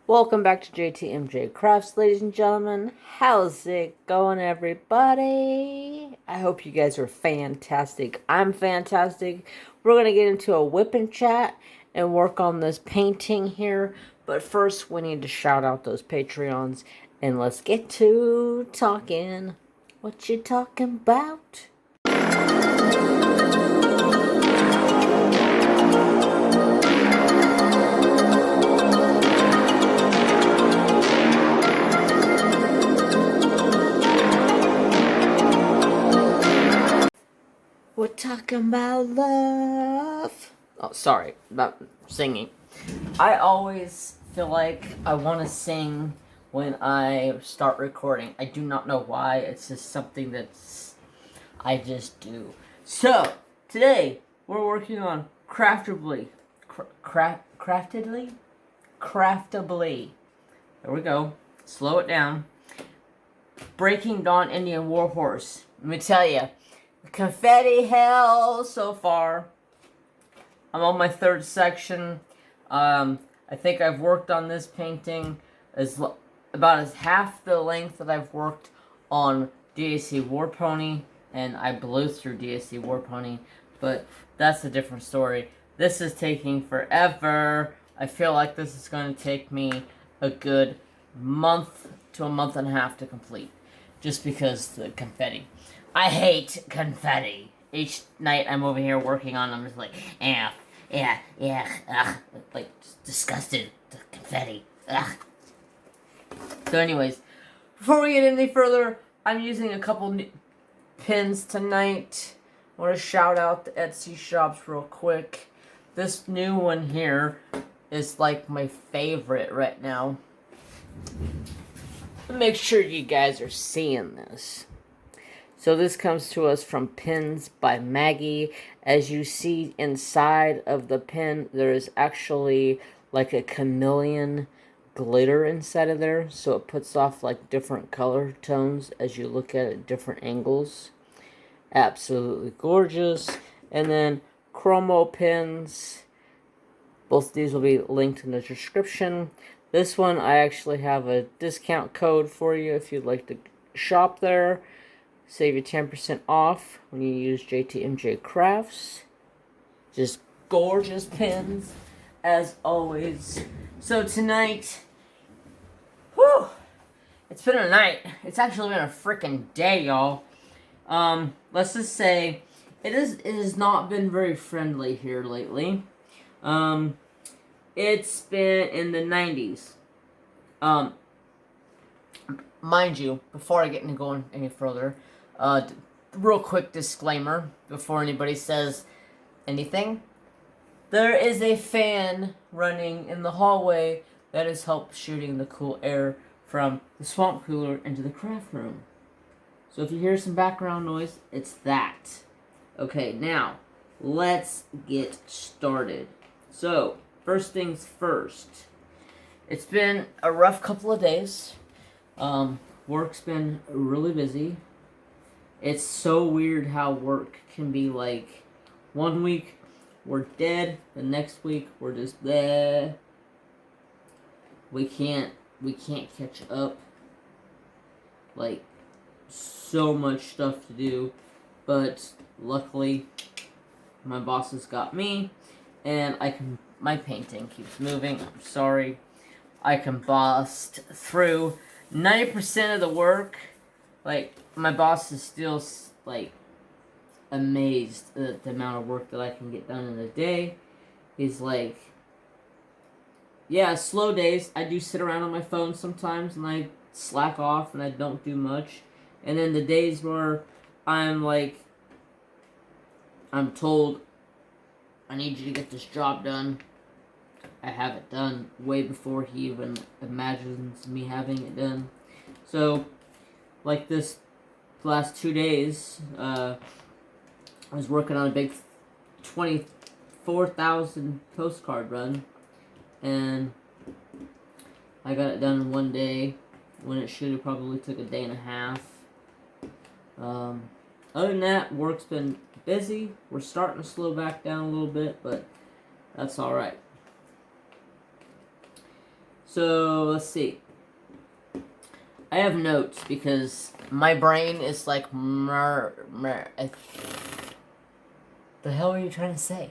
Welcome back to JTMJ Crafts, ladies and gentlemen. How's it going, everybody? I hope you guys are fantastic. I'm fantastic. We're going to get into a whip and chat and work on this painting here. But first, we need to shout out those Patreons. And let's get to talking. What you talking about? We're talking about love. Oh, sorry about singing. I always feel like I want to sing when I start recording. I do not know why. It's just something I just do. So, today we're working on craftably. Craftedly? Craftably. There we go. Slow it down. Breaking Dawn Indian Warhorse. Let me tell you. Confetti hell so far. I'm on my third section. I think I've worked on this painting about as half the length that I've worked on DAC War Pony, and I blew through DAC War Pony, but that's a different story. This is taking forever. I feel like this is going to take me a good month to a month and a half to complete, just because the confetti. I hate confetti. Each night I'm over here working on them, just like, yeah, like, just disgusted. The confetti, So anyways, before we get any further, I'm using a couple new pins tonight. I want to shout out the Etsy shops real quick. This new one here is like my favorite right now. Make sure you guys are seeing this. So this comes to us from Pins by Maggie. As you see inside of the pin, there is actually like a chameleon glitter inside of there. So it puts off like different color tones as you look at it at different angles. Absolutely gorgeous. And then Chroma pins. Both of these will be linked in the description. This one, I actually have a discount code for you if you'd like to shop there. Save you 10% off when you use JTMJ Crafts. Just gorgeous pins, as always. So tonight, whew, it's been a night. It's actually been a freaking day, y'all. Let's just say, it has not been very friendly here lately. It's been in the 90s. Mind you, before I get into going any further, real quick disclaimer before anybody says anything. There is a fan running in the hallway that has helped shooting the cool air from the swamp cooler into the craft room. So if you hear some background noise, it's that. Okay, now, let's get started. So, first things first. It's been a rough couple of days. Work's been really busy. It's so weird how work can be like, one week we're dead, the next week we're just bleh. We can't catch up. Like, so much stuff to do, but luckily my boss has got me, and my painting keeps moving. I'm sorry. I can bust through 90% of the work. Like, my boss is still, like, amazed at the amount of work that I can get done in a day. He's like, yeah, slow days. I do sit around on my phone sometimes, and I slack off, and I don't do much. And then the days where I'm told, I need you to get this job done, I have it done way before he even imagines me having it done. So, like this last 2 days, I was working on a big 24,000 postcard run, and I got it done in 1 day, when it should have probably took a day and a half. Other than that, work's been busy. We're starting to slow back down a little bit, but that's alright. So, let's see. I have notes because my brain is like, the hell are you trying to say?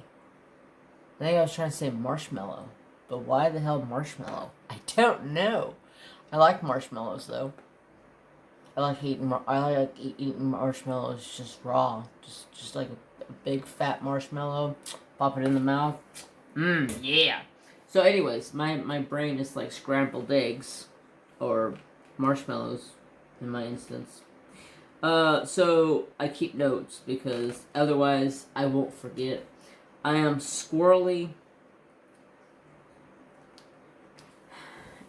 I think I was trying to say marshmallow. But why the hell marshmallow? I don't know. I like marshmallows, though. I like eating marshmallows just raw. Just like a big fat marshmallow. Pop it in the mouth. Yeah. So anyways, my brain is like scrambled eggs. Or marshmallows, in my instance. So I keep notes because otherwise I won't forget. I am squirrely.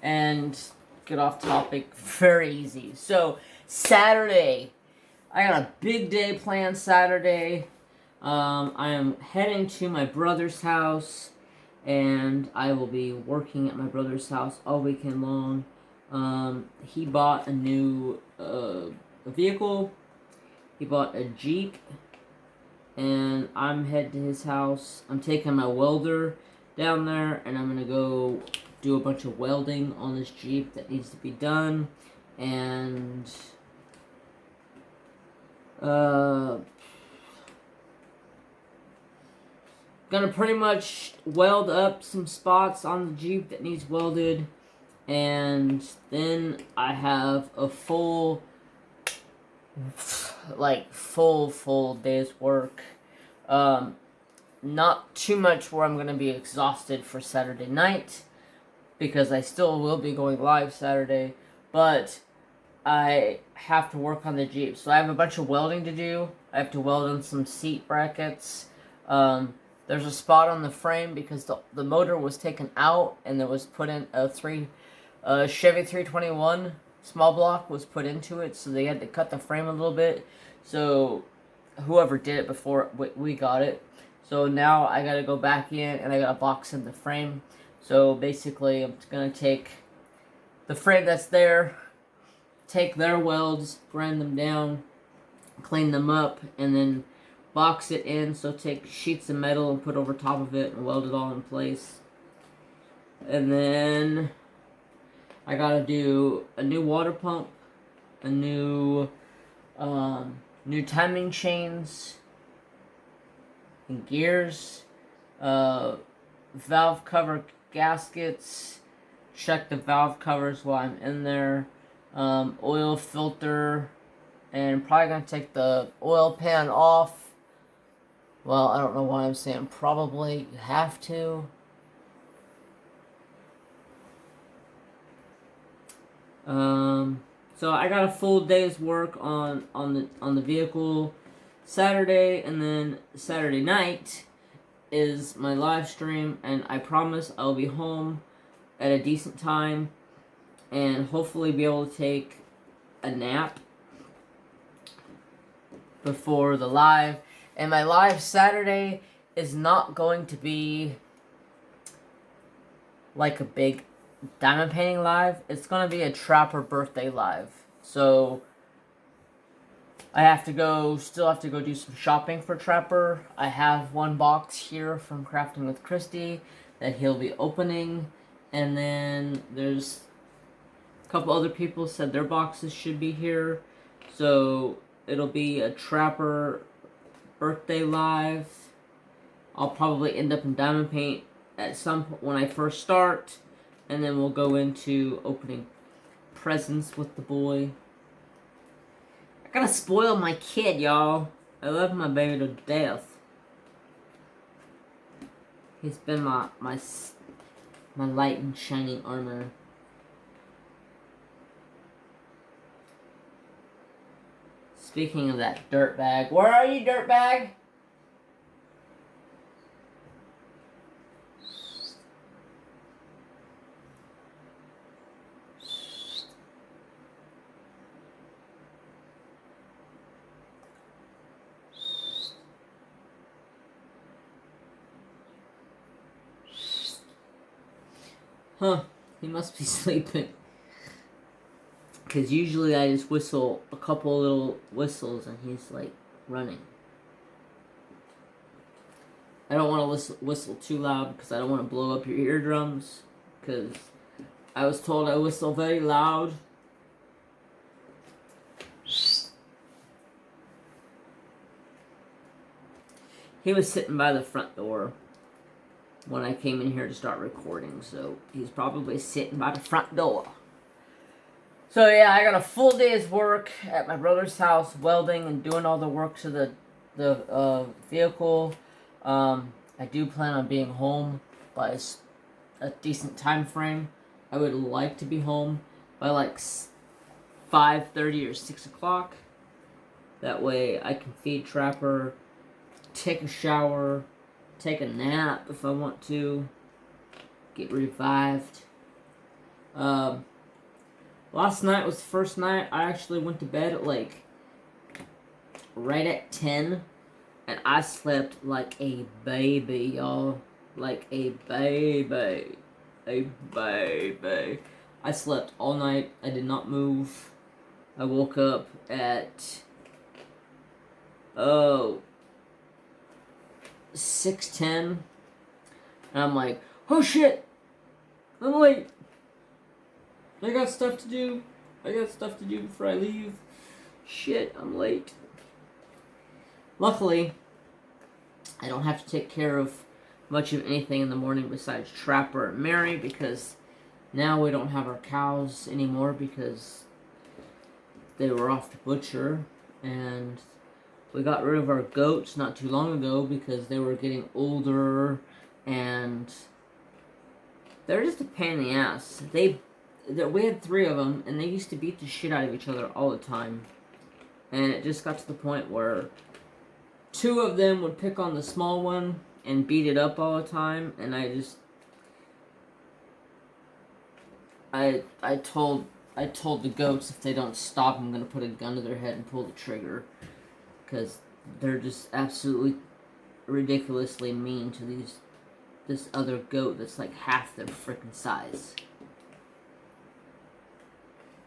And get off topic very easy. So Saturday, I got a big day planned Saturday. I am heading to my brother's house, and I will be working at my brother's house all weekend long. He bought a new vehicle. He bought a Jeep, and I'm heading to his house. I'm taking my welder down there, and I'm gonna go do a bunch of welding on this Jeep that needs to be done, and gonna pretty much weld up some spots on the Jeep that needs welded, and then I have a full day's work. Not too much where I'm gonna be exhausted for Saturday night, because I still will be going live Saturday, but I have to work on the Jeep. So I have a bunch of welding to do. I have to weld on some seat brackets. There's a spot on the frame because the motor was taken out and there was put in a Chevy 321 small block was put into it, so they had to cut the frame a little bit. So whoever did it before, we got it. So now I gotta go back in and I gotta box in the frame. So basically, I'm going to take the frame that's there, take their welds, grind them down, clean them up, and then box it in. So take sheets of metal and put over top of it and weld it all in place. And then I got to do a new water pump, a new timing chains and gears, valve cover gaskets, check the valve covers while I'm in there, oil filter, and probably gonna take the oil pan off. Well, I don't know why I'm saying probably. You have to. So I got a full day's work on the vehicle Saturday, and then Saturday night is my live stream, and I promise I'll be home at a decent time and hopefully be able to take a nap before the live. And my live Saturday is not going to be like a big diamond painting live. It's going to be a Trapper birthday live. So still have to go do some shopping for Trapper. I have one box here from Crafting with Christy that he'll be opening. And then there's a couple other people said their boxes should be here. So it'll be a Trapper birthday live. I'll probably end up in diamond paint at some point when I first start. And then we'll go into opening presents with the boy. I gotta spoil my kid, y'all. I love my baby to death. He's been my light and shining armor. Speaking of that dirtbag, where are you, dirtbag? Huh, he must be sleeping. Because usually I just whistle a couple little whistles and he's like running. I don't want to whistle too loud because I don't want to blow up your eardrums. Because I was told I whistle very loud. He was sitting by the front door when I came in here to start recording, so he's probably sitting by the front door. So yeah, I got a full day's work at my brother's house, welding and doing all the work to the vehicle. I do plan on being home by a decent time frame. I would like to be home by like 5:30 or 6 o'clock. That way I can feed Trapper, take a shower, take a nap if I want to, get revived. Last night was the first night I actually went to bed at like right at 10, and I slept like a baby, y'all. Like a baby. A baby. I slept all night. I did not move. I woke up at 6:10, and I'm like, oh shit, I'm late. I got stuff to do. Before I leave. Shit, I'm late. Luckily, I don't have to take care of much of anything in the morning besides Trapper and Mary, because now we don't have our cows anymore because they were off to butcher, and we got rid of our goats not too long ago because they were getting older and they're just a pain in the ass. We had 3 of them, and they used to beat the shit out of each other all the time. And it just got to the point where 2 of them would pick on the small one and beat it up all the time, and I told the goats if they don't stop, I'm gonna put a gun to their head and pull the trigger, because they're just absolutely ridiculously mean to this other goat that's like half their freaking size.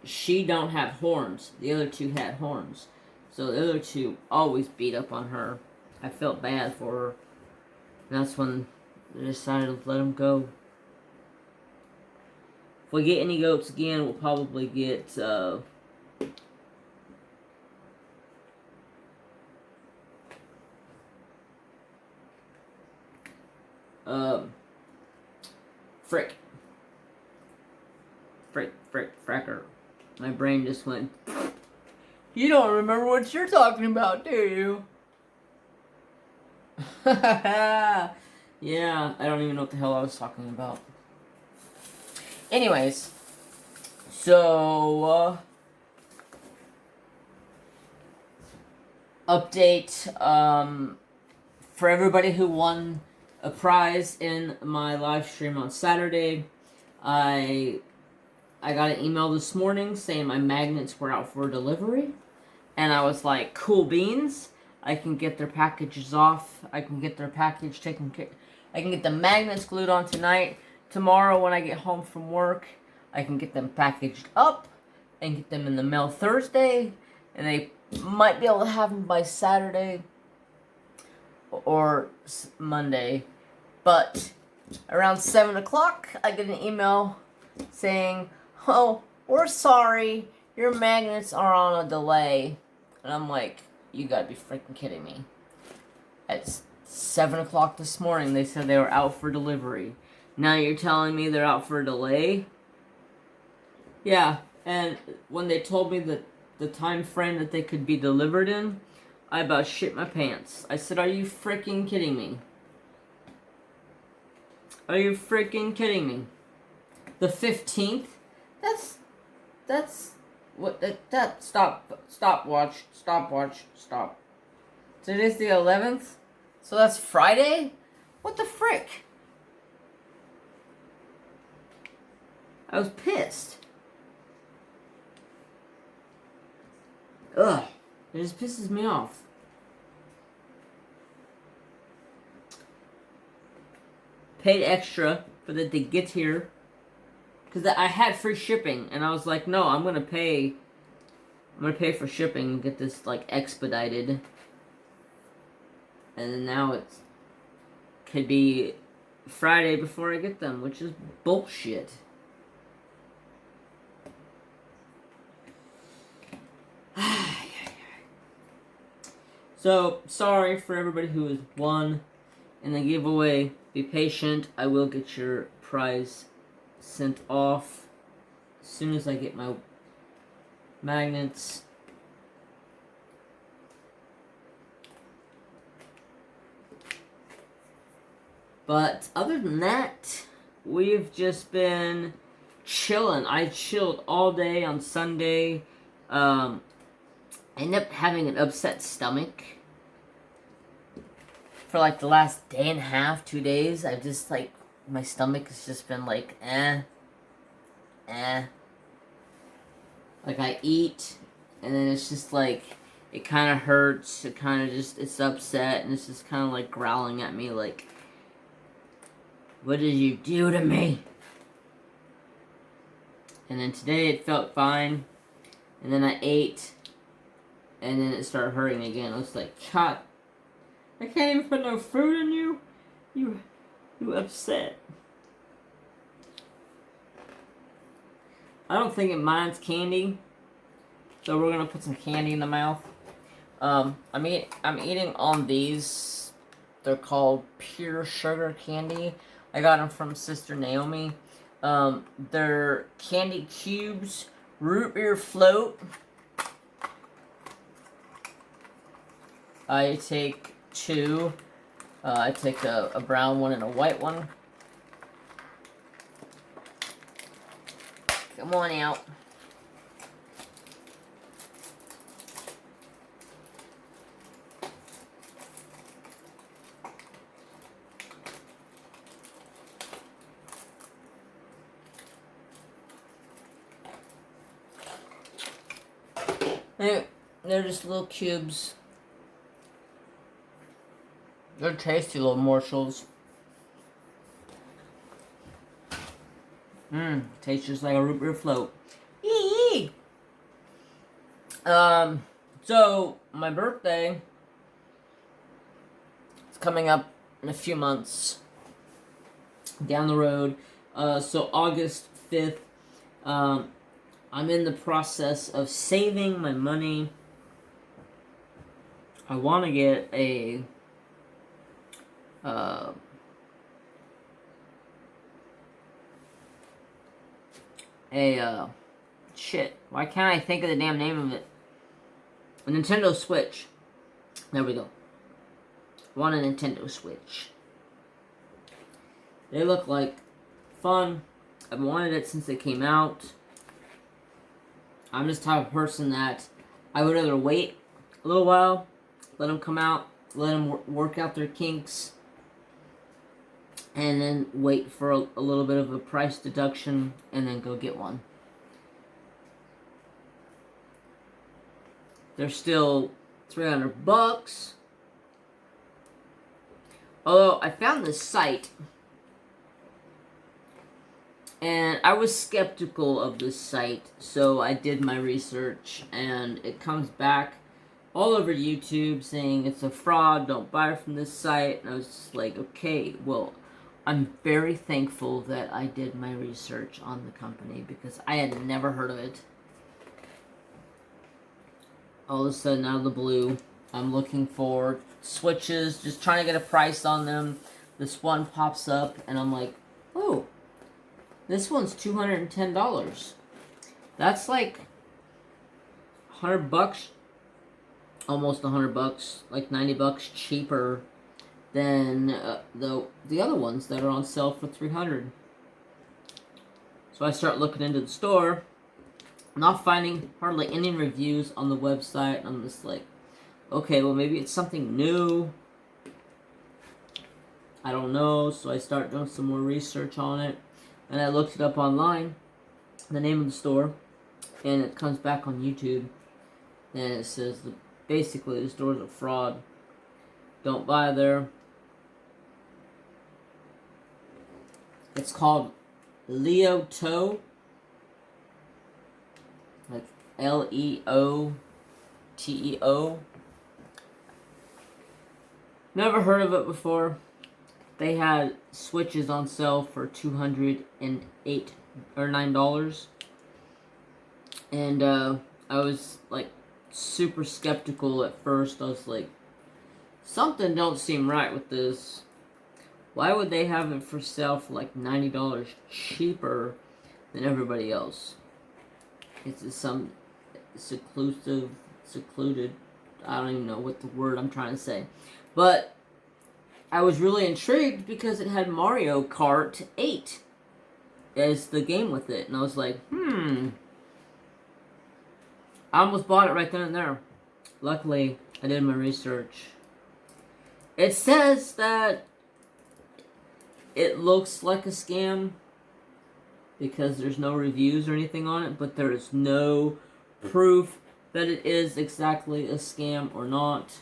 She don't have horns. The other 2 had horns. So the other 2 always beat up on her. I felt bad for her. And that's when I decided to let them go. If we get any goats again, we'll probably get Fracker. My brain just went, you don't remember what you're talking about, do you? Yeah, I don't even know what the hell I was talking about. Anyways, so, update, for everybody who won a prize in my live stream on Saturday, I got an email this morning saying my magnets were out for delivery, and I was like, cool beans. I can get their packages off. I can get their package taken care. I can get the magnets glued on tonight. Tomorrow when I get home from work, I can get them packaged up and get them in the mail Thursday, and they might be able to have them by Saturday or Monday. But around 7 o'clock, I get an email saying, oh, we're sorry, your magnets are on a delay. And I'm like, you gotta be freaking kidding me. At 7 o'clock this morning, they said they were out for delivery. Now you're telling me they're out for a delay? Yeah, and when they told me that the time frame that they could be delivered in, I about shit my pants. I said, are you freaking kidding me? Are you freaking kidding me? The 15th? That's what stopwatch. Today's the 11th? So that's Friday? What the frick? I was pissed. Ugh. It just pisses me off. Paid extra for that they get here. Because I had free shipping, and I was like, no, I'm gonna pay for shipping and get this, like, expedited. And then now it's could be Friday before I get them, which is bullshit. So, sorry for everybody who has won in the giveaway. Be patient. I will get your prize sent off as soon as I get my magnets. But other than that, we've just been chilling. I chilled all day on Sunday. I ended up having an upset stomach for like the last day and a half, 2 days. I've just like, my stomach has just been like, Like I eat, and then it's just like, it kind of hurts. It kind of just, it's upset, and it's just kind of like growling at me like, what did you do to me? And then today it felt fine. And then I ate. And then it started hurting again. I was like, God, I can't even put no food in you. You upset. I don't think it minds candy. So we're gonna put some candy in the mouth. I'm eating on these. They're called pure sugar candy. I got them from Sister Naomi. They're candy cubes, root beer float. I take 2. I take a brown one and a white one. Come on out. They're just little cubes. They're tasty little morsels. Tastes just like a root beer float. Yee! So my birthday is coming up in a few months down the road. So August 5th. I'm in the process of saving my money. I want to get a shit. Why can't I think of the damn name of it? A Nintendo Switch. There we go. I want a Nintendo Switch. They look like fun. I've wanted it since they came out. I'm just the type of person that I would rather wait a little while, let them come out, let them work out their kinks, and then wait for a little bit of a price deduction, and then go get one. They're still $300. Although, I found this site, and I was skeptical of this site, so I did my research, and it comes back all over YouTube saying it's a fraud, don't buy from this site, and I was just like, okay, well, I'm very thankful that I did my research on the company, because I had never heard of it. All of a sudden, out of the blue, I'm looking for switches, just trying to get a price on them. This one pops up, and I'm like, oh, this one's $210. That's like $100, almost $100, like $90 cheaper than the other ones that are on sale for $300. So I start looking into the store, not finding hardly any reviews on the website. I'm just like, okay, well maybe it's something new. I don't know. So I start doing some more research on it, and I looked it up online, the name of the store, and it comes back on YouTube, and it says basically the store's a fraud. Don't buy there. It's called Leoteo, like Leoteo. Never heard of it before. They had switches on sale for $208 or $9, and I was like super skeptical at first. I was like, something don't seem right with this. Why would they have it for sale for like $90 cheaper than everybody else? It's some secluded, I don't even know what the word I'm trying to say. But I was really intrigued because it had Mario Kart 8 as the game with it. And I was like, I almost bought it right then and there. Luckily, I did my research. It says that it looks like a scam because there's no reviews or anything on it, but there is no proof that it is exactly a scam or not.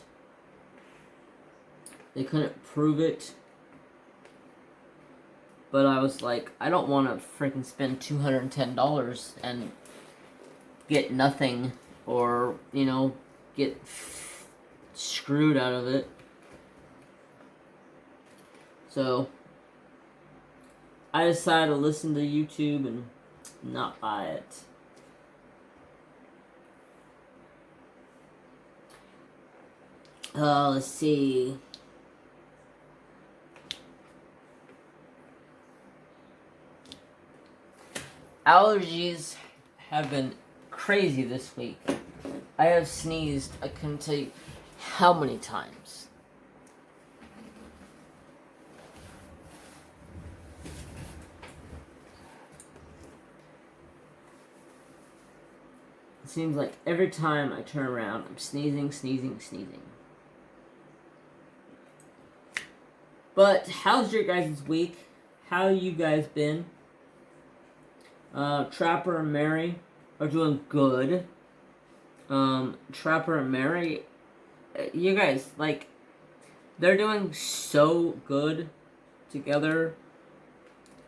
They couldn't prove it. But I was like, I don't want to freaking spend $210 and get nothing, or, you know, get screwed out of it. So I decided to listen to YouTube and not buy it. Let's see. Allergies have been crazy this week. I have sneezed, I couldn't tell you how many times. It seems like every time I turn around, I'm sneezing. But how's your guys' week? How you guys been? Trapper and Mary are doing good. Trapper and Mary, you guys, like, they're doing so good together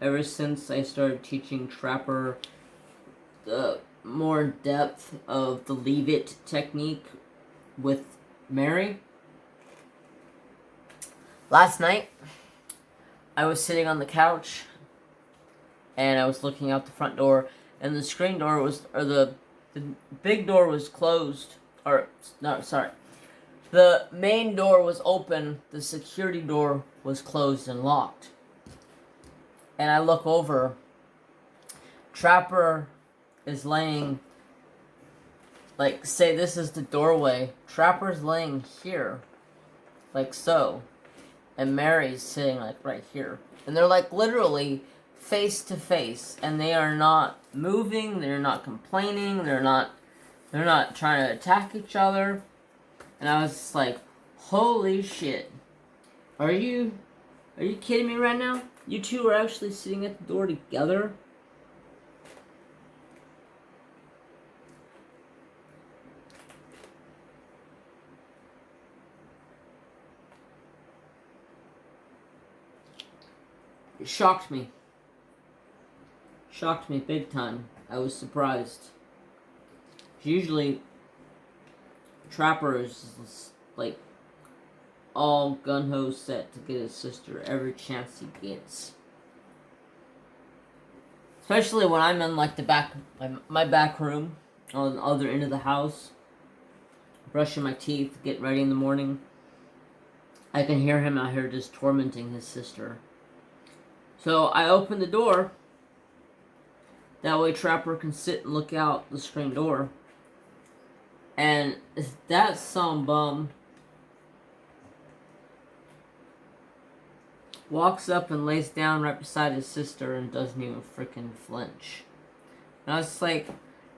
ever since I started teaching Trapper the more depth of the leave it technique with Mary. Last night, I was sitting on the couch and I was looking out the front door, and the screen door was, or the big door was closed, or, no, sorry. The main door was open, the security door was closed and locked. And I look over, Trapper is laying, like, say this is the doorway, Trapper's laying here, like so, and Mary's sitting, like, right here. And they're, like, literally face to face, and they are not moving, they're not complaining, they're not trying to attack each other. And I was just like, holy shit. Are you kidding me right now? You two are actually sitting at the door together? It shocked me. Shocked me big time. I was surprised. Usually, Trapper is like all gun-ho set to get his sister every chance he gets. Especially when I'm in like the back, my back room on the other end of the house, brushing my teeth, getting ready in the morning. I can hear him out here just tormenting his sister. So I open the door. That way Trapper can sit and look out the screen door. And that some bum walks up and lays down right beside his sister and doesn't even freaking flinch. And I was like,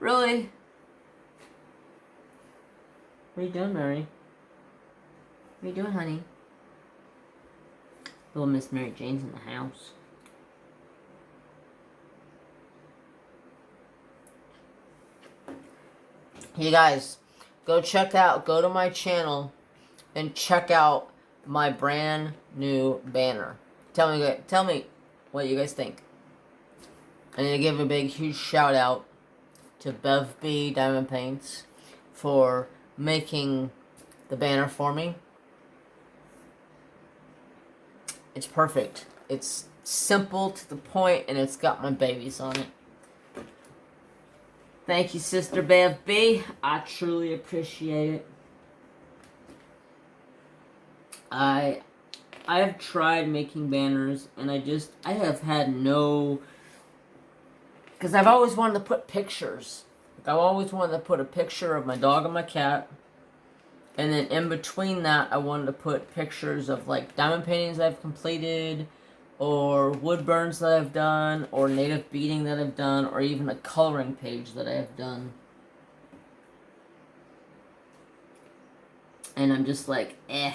really? What are you doing, Mary? What are you doing, honey? Little Miss Mary Jane's in the house. You guys, go to my channel and check out my brand new banner. Tell me what you guys think. I need to give a big, huge shout out to Bev B Diamond Paints for making the banner for me. It's perfect. It's simple to the point, and it's got my babies on it. Thank you, Sister Bev B. I truly appreciate it. I have tried making banners, and I have had no... Because I've always wanted to put pictures. I've always wanted to put a picture of my dog and my cat. And then in between that, I wanted to put pictures of, like, diamond paintings I've completed, or wood burns that I've done, or native beading that I've done, or even a coloring page that I have done. And I'm just like, eh.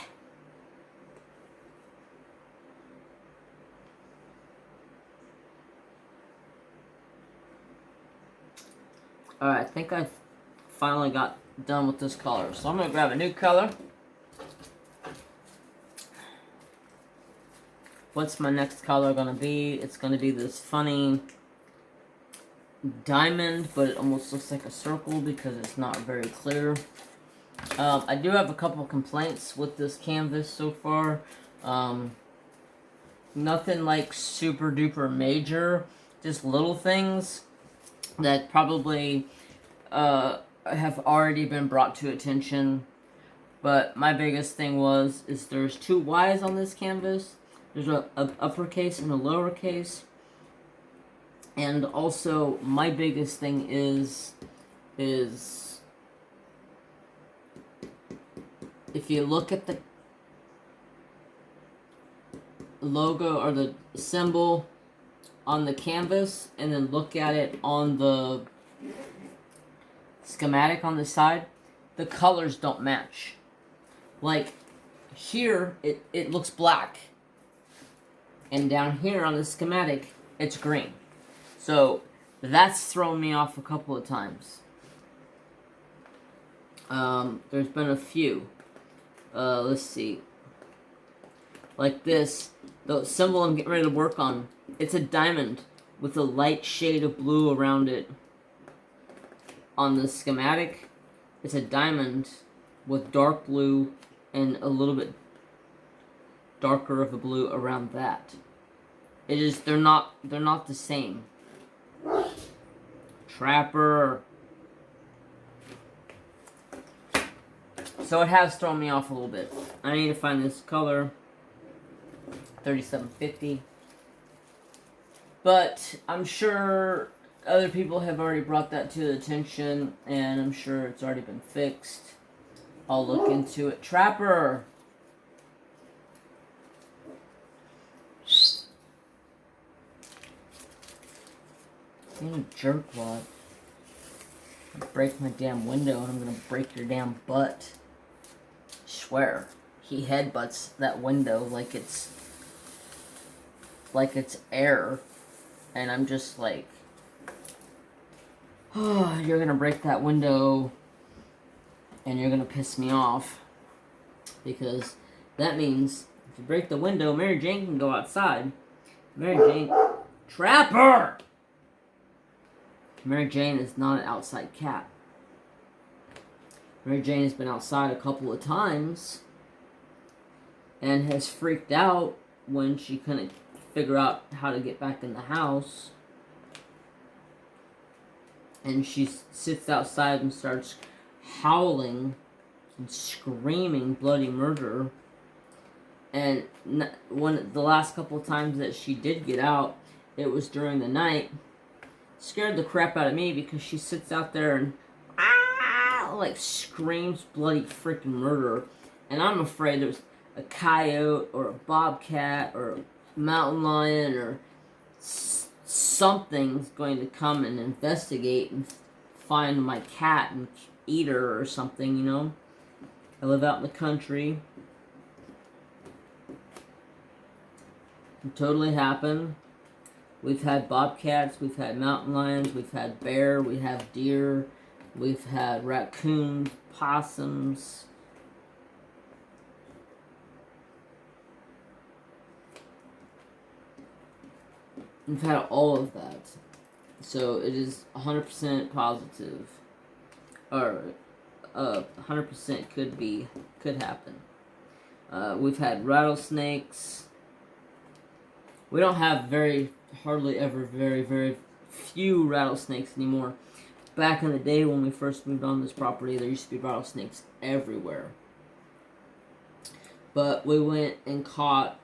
Alright, I think I finally got done with this color. So I'm going to grab a new color. What's my next color going to be? It's going to be this funny diamond, but it almost looks like a circle because it's not very clear. I do have a couple complaints with this canvas so far. Nothing like super duper major, just little things that probably have already been brought to attention. But my biggest thing is there's two Y's on this canvas. There's a uppercase and a lowercase. And also, my biggest thing is if you look at the logo or the symbol on the canvas and then look at it on the schematic on the side, the colors don't match. Like, here, it looks black. And down here on the schematic, it's green. So, that's thrown me off a couple of times. There's been a few. Let's see. Like this, the symbol I'm getting ready to work on, it's a diamond with a light shade of blue around it. On the schematic, it's a diamond with dark blue and a little bit darker of a blue around that. They're not the same. Trapper. So it has thrown me off a little bit. I need to find this color. 3750. But I'm sure other people have already brought that to the attention, and I'm sure it's already been fixed. I'll look into it. Trapper! You jerkwad. Break my damn window and I'm gonna break your damn butt. I swear. He headbutts that window like it's air. And I'm just like, oh, you're gonna break that window and you're gonna piss me off. Because that means if you break the window, Mary Jane can go outside. Mary Jane... Trapper! Mary Jane is not an outside cat. Mary Jane has been outside a couple of times and has freaked out when she couldn't figure out how to get back in the house. And she sits outside and starts howling and screaming bloody murder. And the last couple of times that she did get out, it was during the night. Scared the crap out of me because she sits out there and like screams bloody freaking murder. And I'm afraid there's a coyote or a bobcat or a mountain lion or something's going to come and investigate and find my cat and eat her or something, you know. I live out in the country. It totally happened. We've had bobcats, we've had mountain lions, we've had bear, we have deer, we've had raccoons, possums. We've had all of that. So it is 100% positive. Or 100% could happen. We've had rattlesnakes. We don't have very few rattlesnakes anymore. Back in the day when we first moved on this property, there used to be rattlesnakes everywhere. But we went and caught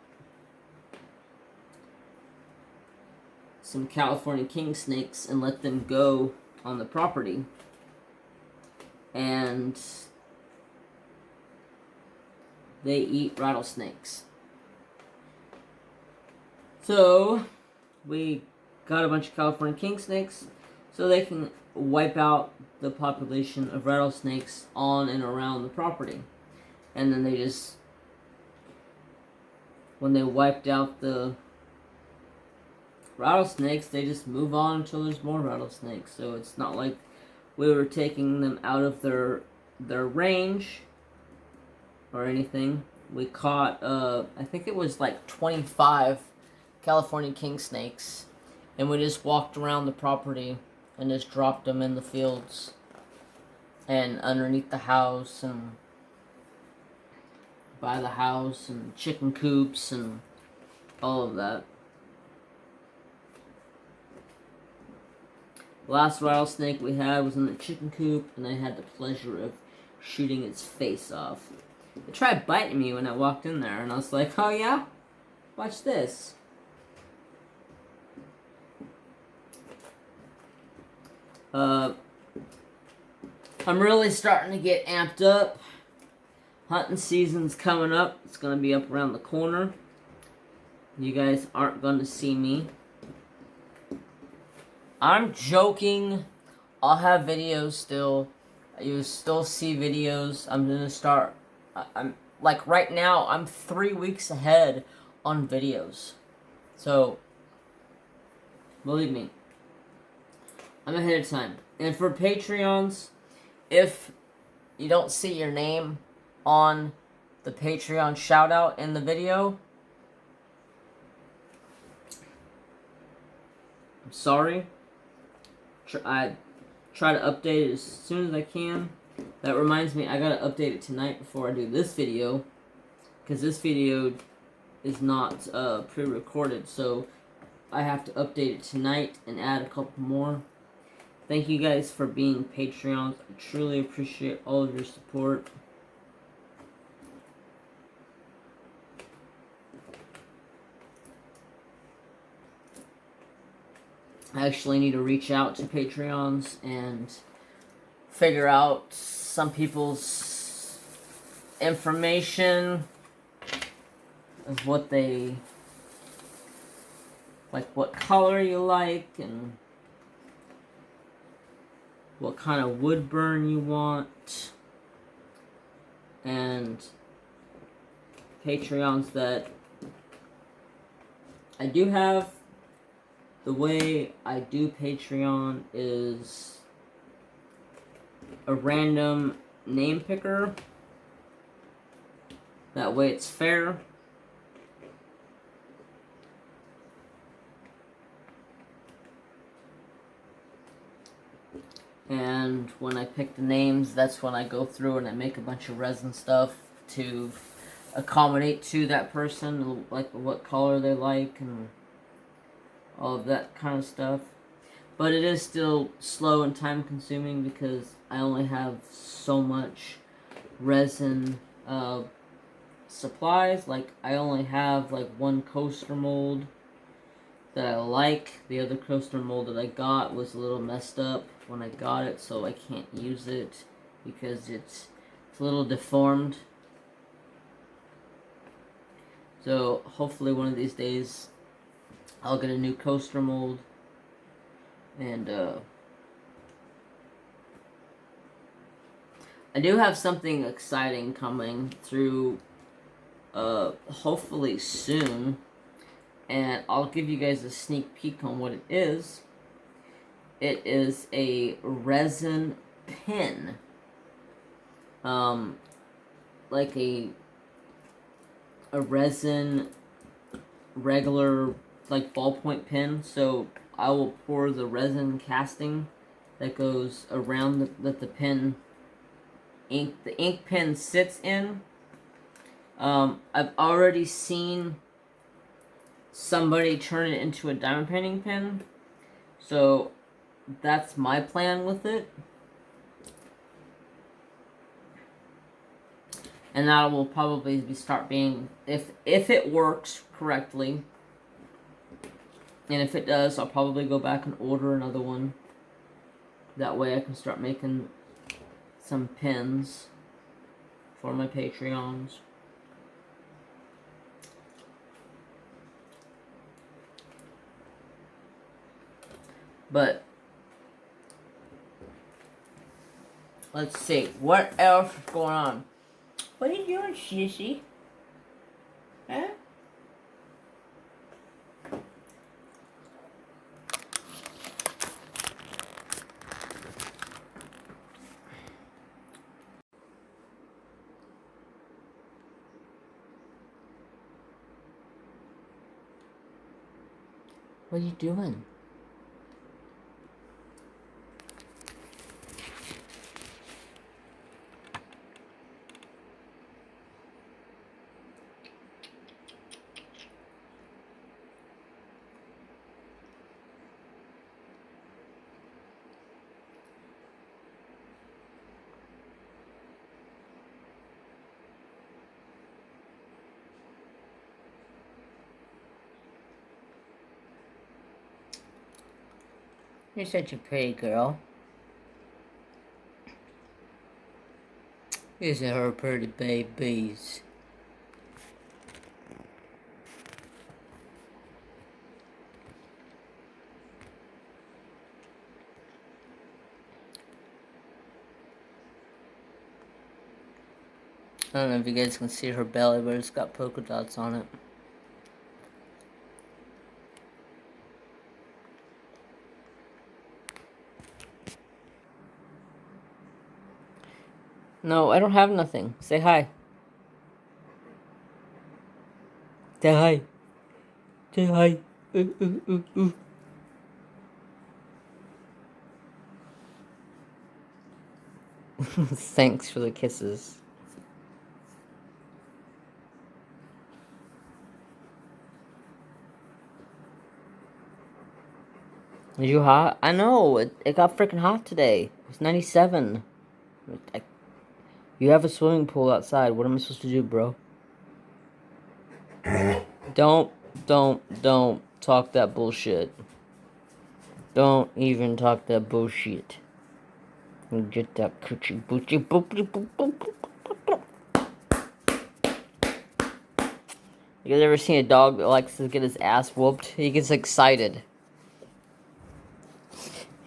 some California king snakes and let them go on the property. And they eat rattlesnakes. So we got a bunch of California king snakes so they can wipe out the population of rattlesnakes on and around the property. And then they just, when they wiped out the rattlesnakes, they just move on until there's more rattlesnakes. So it's not like we were taking them out of their range or anything. We caught, I think it was like 25 California king snakes, and we just walked around the property and just dropped them in the fields and underneath the house and by the house and chicken coops and all of that. The last rattlesnake we had was in the chicken coop, and I had the pleasure of shooting its face off. It tried biting me when I walked in there, and I was like, oh yeah? Watch this. I'm really starting to get amped up. Hunting season's coming up. It's going to be up around the corner. You guys aren't going to see me. I'm joking. I'll have videos still. You'll still see videos. I'm going to start. I'm like right now, I'm 3 weeks ahead on videos. So, believe me, I'm ahead of time. And for Patreons, if you don't see your name on the Patreon shout out in the video, I'm sorry. I try to update it as soon as I can. That reminds me, I gotta update it tonight before I do this video, because this video is not pre-recorded, so I have to update it tonight and add a couple more. Thank you guys for being Patreons. I truly appreciate all of your support. I actually need to reach out to Patreons and figure out some people's information of what they like, what color you like, and what kind of wood burn you want, and Patreons that I do have. The way I do Patreon is a random name picker. That way it's fair. And when I pick the names, that's when I go through and I make a bunch of resin stuff to accommodate to that person, like what color they like and all of that kind of stuff. But it is still slow and time consuming because I only have so much resin supplies. Like, I only have like one coaster mold that I like. The other coaster mold that I got was a little messed up when I got it, so I can't use it because it's a little deformed. So hopefully one of these days I'll get a new coaster mold, and I do have something exciting coming through hopefully soon, and I'll give you guys a sneak peek on what it is. It is a resin pen, like a resin regular like ballpoint pen. So I will pour the resin casting that goes around that the pen ink, the ink pen sits in. I've already seen somebody turn it into a diamond painting pen, so that's my plan with it. And that will probably start being, if it works correctly, and if it does, I'll probably go back and order another one. That way I can start making some pins for my Patreons. But let's see, what else is going on? What are you doing, Sissy? Huh? What are you doing? You're such a pretty girl. These are her pretty babies. I don't know if you guys can see her belly, but it's got polka dots on it. No, I don't have nothing. Say hi. Say hi. Say hi. Thanks for the kisses. Are you hot? I know. It got freaking hot today. It's 97. You have a swimming pool outside. What am I supposed to do, bro? Don't talk that bullshit. Don't even talk that bullshit. You get that coochie boochie boopity boop boop boop. You guys ever seen a dog that likes to get his ass whooped? He gets excited.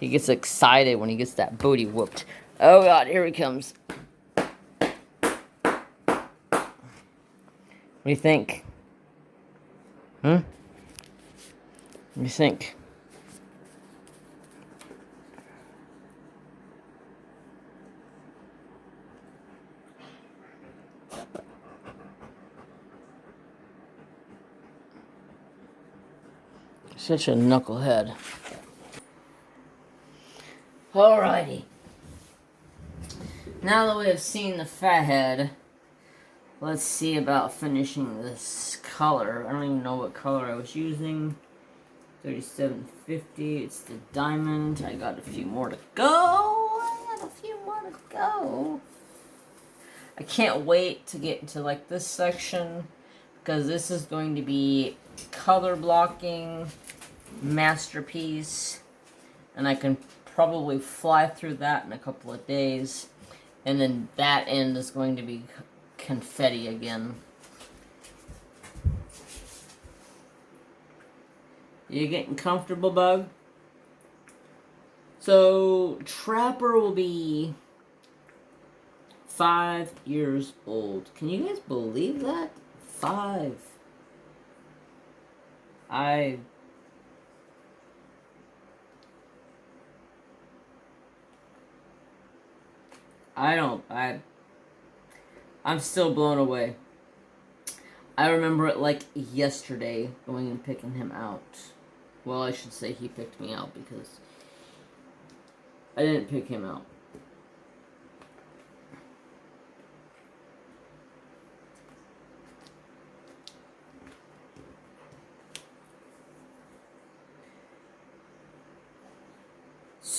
He gets excited when he gets that booty whooped. Oh god, here he comes. What do you think? What do you think? Such a knucklehead. Alrighty. Now that we have seen the fathead, let's see about finishing this color. I don't even know what color I was using. 3750. It's the diamond. I got a few more to go. I can't wait to get into like this section because this is going to be color blocking masterpiece, and I can probably fly through that in a couple of days, and then that end is going to be confetti again. You getting comfortable, bug? So Trapper will be 5 years old. Can you guys believe that? 5. I'm still blown away. I remember it like yesterday going and picking him out. Well, I should say he picked me out because I didn't pick him out.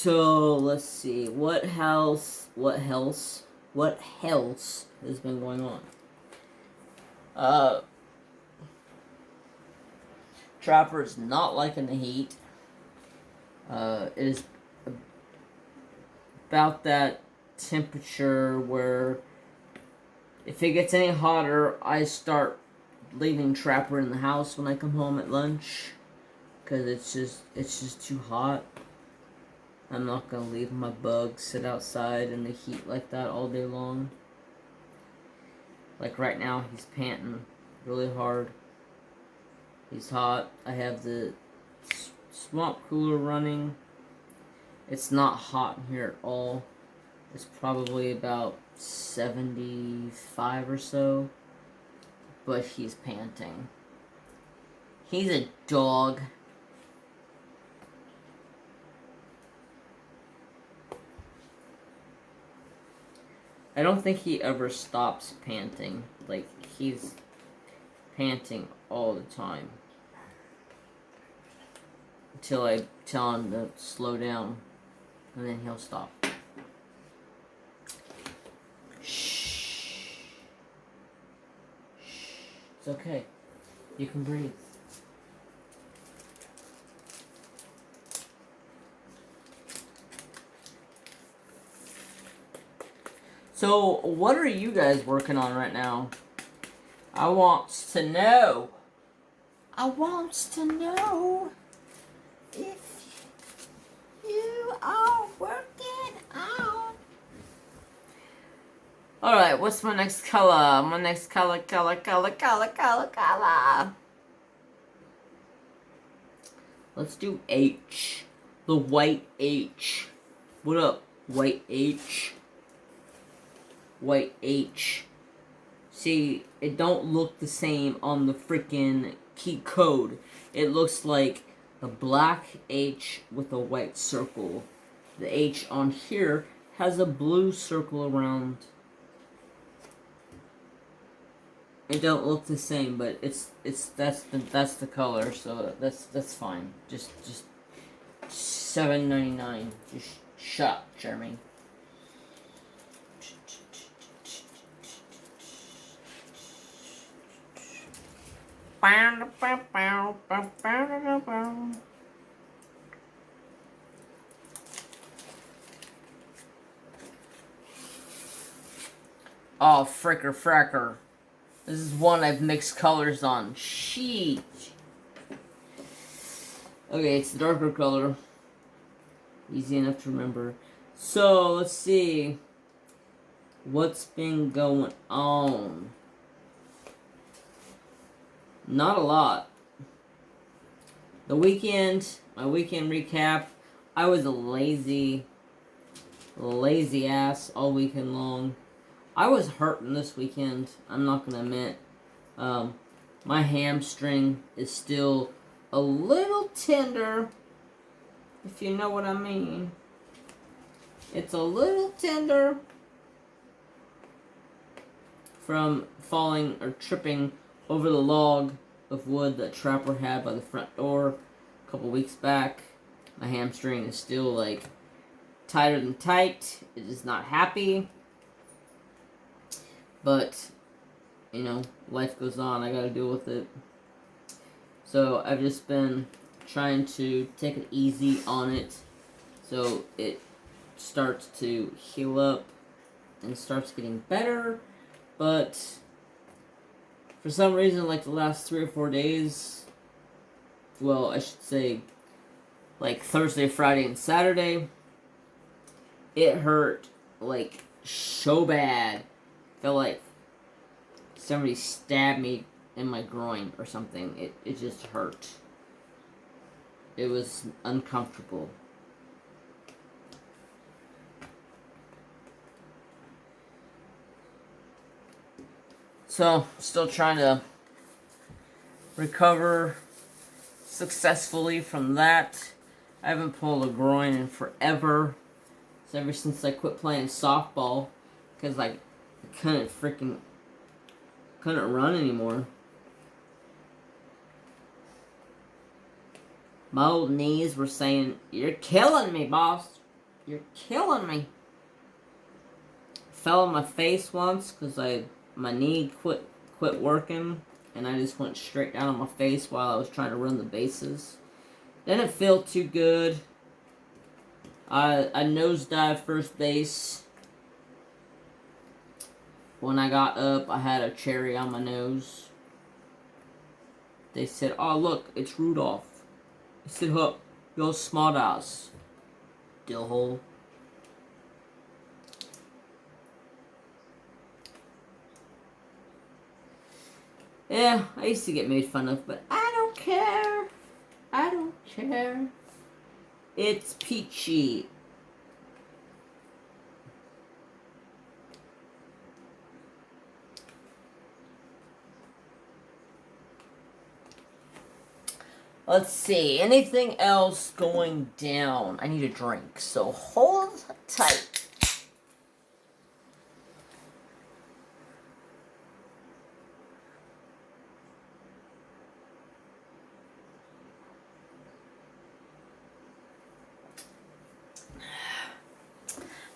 So let's see, what else has been going on? Trapper's not liking the heat. It is about that temperature where if it gets any hotter, I start leaving Trapper in the house when I come home at lunch, because it's just too hot. I'm not gonna leave my bug sit outside in the heat like that all day long. Like right now, he's panting really hard. He's hot. I have the swamp cooler running. It's not hot in here at all. It's probably about 75 or so. But he's panting. He's a dog. I don't think he ever stops panting. Like, he's panting all the time. Until I tell him to slow down. And then he'll stop. Shh. It's okay. You can breathe. So, what are you guys working on right now? I wants to know. I wants to know if you are working on. Alright, what's my next color? My next color. Let's do H. The white H. What up, white H? White H. See, it don't look the same on the freaking key code. It looks like a black H with a white circle. The H on here has a blue circle around. It don't look the same, but that's the color, so that's fine. Just $7.99. Just shut up, Jeremy. Oh, fricker fracker. This is one I've mixed colors on. Sheesh. Okay, it's the darker color. Easy enough to remember. So, let's see. What's been going on? Not a lot. The weekend, my weekend recap. I was a lazy ass all weekend long. I was hurting this weekend, I'm not gonna admit. My hamstring is still a little tender, if you know what I mean. It's a little tender from falling or tripping over the log of wood that Trapper had by the front door a couple weeks back. My hamstring is still like tighter than tight. It is not happy. But, you know, life goes on. I gotta deal with it. So I've just been trying to take it easy on it so it starts to heal up and starts getting better. But for some reason, like the last 3 or 4 days, well, I should say like Thursday, Friday, and Saturday, it hurt like so bad. Felt like somebody stabbed me in my groin or something. It just hurt. It was uncomfortable. So, still trying to recover successfully from that. I haven't pulled a groin in forever. It's ever since I quit playing softball. Because, like, I couldn't run anymore. My old knees were saying, "You're killing me, boss. You're killing me. Fell on my face once because my knee quit working, and I just went straight down on my face while I was trying to run the bases. Didn't feel too good. I nosedived first base. When I got up, I had a cherry on my nose. They said, "Oh, look, it's Rudolph." I said, "Huh, you're smart ass, dillhole." Yeah, I used to get made fun of, but I don't care. I don't care. It's peachy. Let's see. Anything else going down? I need a drink, so hold tight.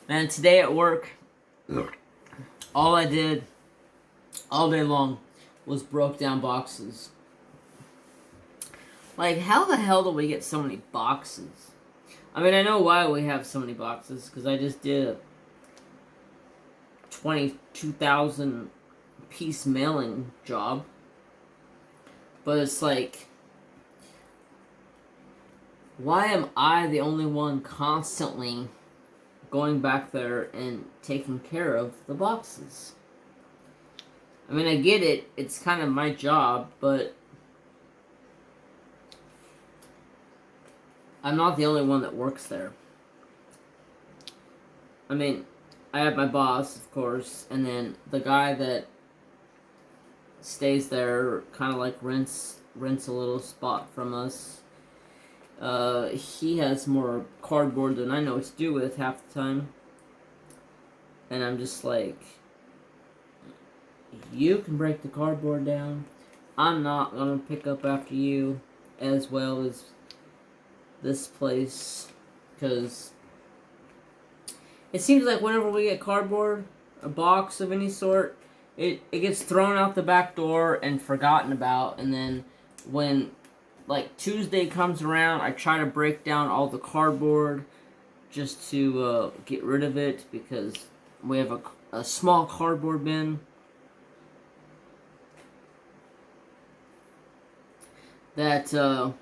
Man, today at work, all I did all day long was broke down boxes. Like, how the hell do we get so many boxes? I mean, I know why we have so many boxes, because I just did a 22,000 piece mailing job. But it's like, why am I the only one constantly going back there and taking care of the boxes? I mean, I get it. It's kind of my job, but I'm not the only one that works there. I mean, I have my boss, of course, and then the guy that stays there kind of like rents a little spot from us. He has more cardboard than I know what to do with half the time. And I'm just like, you can break the cardboard down. I'm not gonna pick up after you as well as this place, because it seems like whenever we get cardboard, a box of any sort, it gets thrown out the back door and forgotten about, and then when like Tuesday comes around, I try to break down all the cardboard just to get rid of it, because we have a small cardboard bin that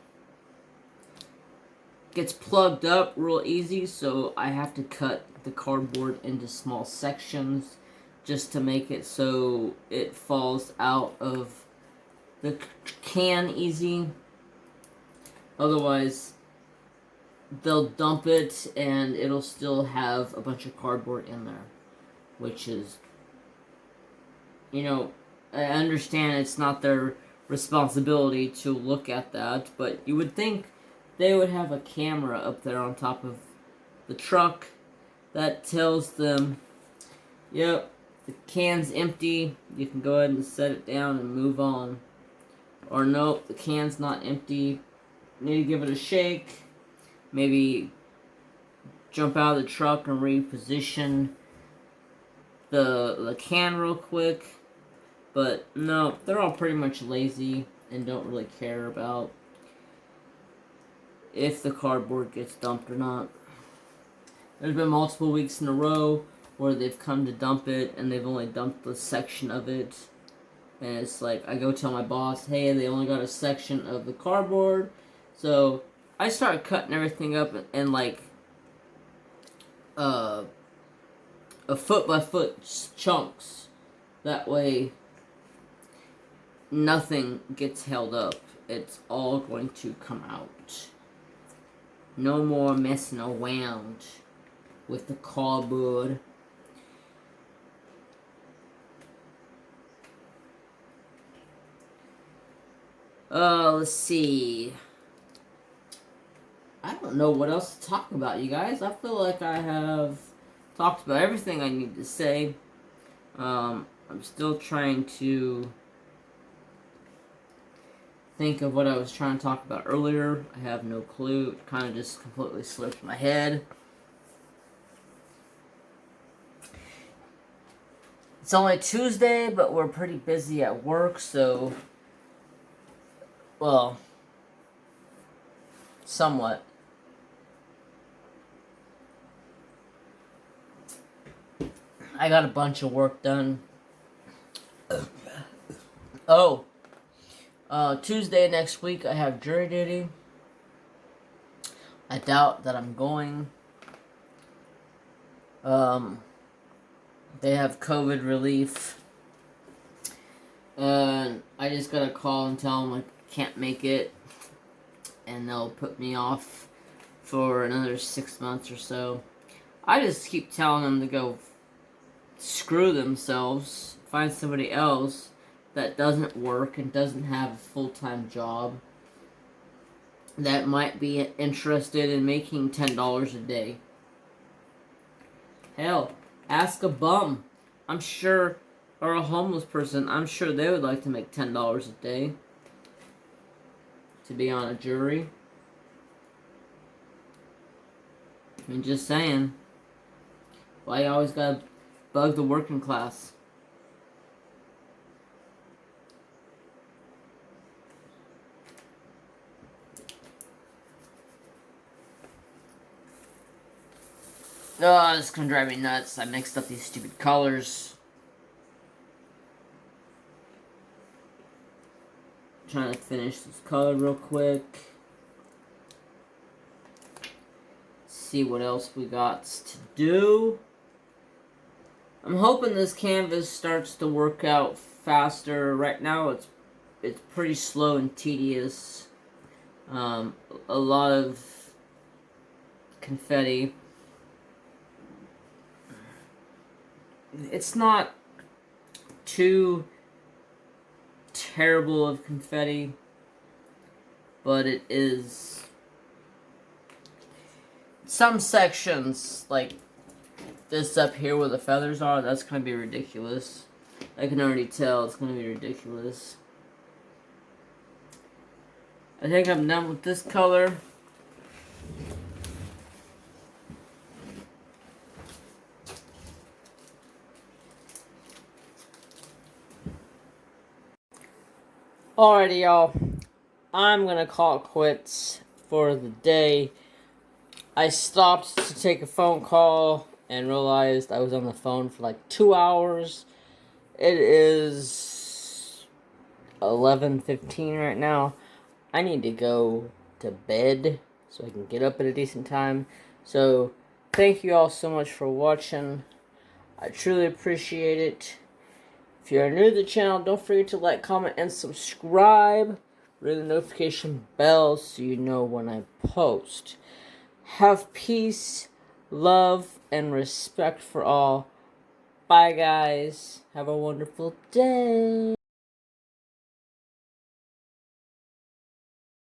gets plugged up real easy, so I have to cut the cardboard into small sections just to make it so it falls out of the can easy. Otherwise, they'll dump it and it'll still have a bunch of cardboard in there, which is, you know, I understand it's not their responsibility to look at that, but you would think they would have a camera up there on top of the truck that tells them, yep, the can's empty, you can go ahead and set it down and move on. Or nope, the can's not empty, you need to give it a shake, maybe jump out of the truck and reposition the can real quick. But no, they're all pretty much lazy and don't really care about if the cardboard gets dumped or not. There's been multiple weeks in a row where they've come to dump it and they've only dumped a section of it. And it's like, I go tell my boss, hey, they only got a section of the cardboard. So I start cutting everything up in like a foot by foot chunks. That way nothing gets held up. It's all going to come out. No more messing around with the cardboard. Let's see. I don't know what else to talk about, you guys. I feel like I have talked about everything I need to say. I'm still trying to think of what I was trying to talk about earlier. I have no clue. It kind of just completely slipped my head. It's only Tuesday, but we're pretty busy at work, so, well, somewhat. I got a bunch of work done. Oh, Tuesday next week I have jury duty. I doubt that I'm going. They have COVID relief. I just gotta call and tell them I can't make it. And they'll put me off for another 6 months or so. I just keep telling them to go screw themselves. Find somebody else that doesn't work and doesn't have a full-time job that might be interested in making $10 a day. Hell, ask a bum. I'm sure, or a homeless person, I'm sure they would like to make $10 a day to be on a jury. I mean, just saying. Why you always gotta bug the working class? Oh, this is gonna drive me nuts. I mixed up these stupid colors. Trying to finish this color real quick. See what else we got to do. I'm hoping this canvas starts to work out faster. Right now it's pretty slow and tedious. A lot of confetti. It's not too terrible of confetti, but it is some sections, like this up here where the feathers are, that's gonna be ridiculous. I can already tell it's gonna be ridiculous. I think I'm done with this color. Alrighty, y'all. I'm gonna call it quits for the day. I stopped to take a phone call and realized I was on the phone for like 2 hours. It is 11:15 right now. I need to go to bed so I can get up at a decent time. So, thank you all so much for watching. I truly appreciate it. If you're new to the channel, don't forget to like, comment, and subscribe. Ring the notification bell so you know when I post. Have peace, love, and respect for all. Bye, guys. Have a wonderful day.